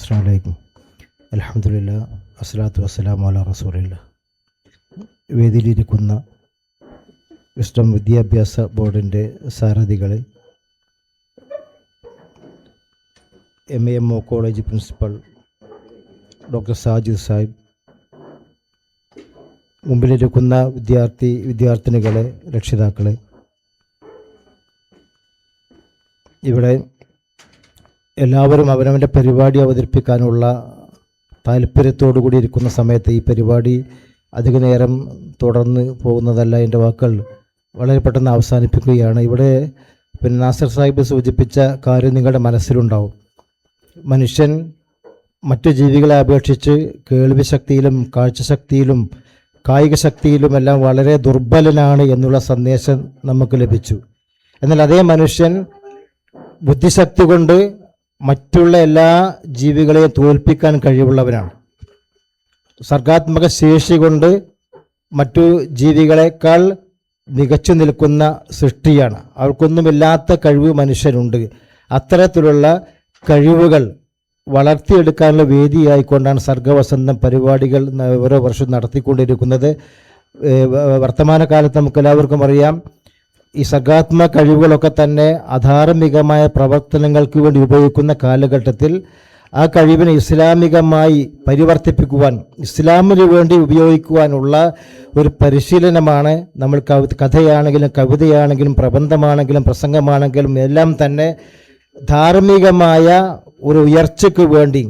അസ്സലാമു അലൈക്കും. അൽഹംദുലില്ലാഹ് വസ്സലാത്തു വസ്സലാമു അലാ റസൂലില്ലാഹ്. വേദിയിലിരിക്കുന്ന വിസ്ഡം വിദ്യാഭ്യാസ ബോർഡിൻ്റെ സാരഥികളെ, MAMO college principal doctor Sajid Sahib, മുമ്പിലിരിക്കുന്ന വിദ്യാർത്ഥിനികളെ, രക്ഷിതാക്കളെ, ഇവിടെ എല്ലാവരും അവനവൻ്റെ പരിപാടി അവതരിപ്പിക്കാനുള്ള താല്പര്യത്തോടു കൂടി ഇരിക്കുന്ന സമയത്ത് ഈ പരിപാടി അധിക നേരം തുടർന്ന് പോകുന്നതല്ല. എൻ്റെ വാക്കുകൾ വളരെ പെട്ടെന്ന് അവസാനിപ്പിക്കുകയാണ്. ഇവിടെ നാസർ സാഹിബ് സൂചിപ്പിച്ച കാര്യം നിങ്ങളുടെ മനസ്സിലുണ്ടാവും. മനുഷ്യൻ മറ്റു ജീവികളെ അപേക്ഷിച്ച് കേൾവി ശക്തിയിലും കാഴ്ചശക്തിയിലും കായിക ശക്തിയിലുമെല്ലാം വളരെ ദുർബലനാണ് എന്നുള്ള സന്ദേശം നമുക്ക് ലഭിച്ചു. എന്നാൽ അതേ മനുഷ്യൻ ബുദ്ധിശക്തി കൊണ്ട് മറ്റുള്ള എല്ലാ ജീവികളെയും തോൽപ്പിക്കാൻ കഴിവുള്ളവനാണ്. സർഗാത്മക ശേഷി കൊണ്ട് മറ്റു ജീവികളെക്കാൾ മികച്ചു നിൽക്കുന്ന സൃഷ്ടിയാണ്. അവർക്കൊന്നുമില്ലാത്ത കഴിവ് മനുഷ്യനുണ്ട്. അത്തരത്തിലുള്ള കഴിവുകൾ വളർത്തിയെടുക്കാനുള്ള വേദിയായിക്കൊണ്ടാണ് സർഗവസന്തം പരിപാടികൾ ഓരോ വർഷവും നടത്തിക്കൊണ്ടിരിക്കുന്നത്. വർത്തമാനകാലത്ത് നമുക്ക് എല്ലാവർക്കും അറിയാം, ഈ സർഗാത്മക കഴിവുകളൊക്കെ തന്നെ അധാർമികമായ പ്രവർത്തനങ്ങൾക്ക് വേണ്ടി ഉപയോഗിക്കുന്ന കാലഘട്ടത്തിൽ ആ കഴിവിനെ ഇസ്ലാമികമായി പരിവർത്തിപ്പിക്കുവാൻ, ഇസ്ലാമിന് വേണ്ടി ഉപയോഗിക്കുവാനുള്ള ഒരു പരിശീലനമാണ് നമ്മൾ കഥയാണെങ്കിലും കവിതയാണെങ്കിലും പ്രബന്ധമാണെങ്കിലും പ്രസംഗമാണെങ്കിലും എല്ലാം തന്നെ ധാർമ്മികമായ ഒരു ഉയർച്ചയ്ക്ക് വേണ്ടി,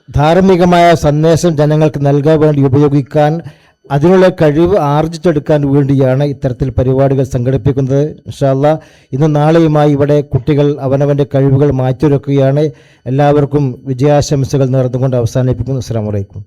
ധാർമ്മികമായ സന്ദേശം ജനങ്ങൾക്ക് നൽകാൻ വേണ്ടി ഉപയോഗിക്കാൻ, അതിനുള്ള കഴിവ് ആർജിച്ചെടുക്കാൻ വേണ്ടിയാണ് ഇത്തരത്തിൽ പരിപാടികൾ സംഘടിപ്പിക്കുന്നത്. ഇൻഷാ അല്ലാഹ് ഇന്നും നാളെയുമായി ഇവിടെ കുട്ടികൾ അവനവൻ്റെ കഴിവുകൾ മാറ്റിവെക്കുകയാണ്. എല്ലാവർക്കും വിജയാശംസകൾ നേർന്നുകൊണ്ട് അവസാനിപ്പിക്കുന്നു. അസ്സലാമു അലൈക്കും.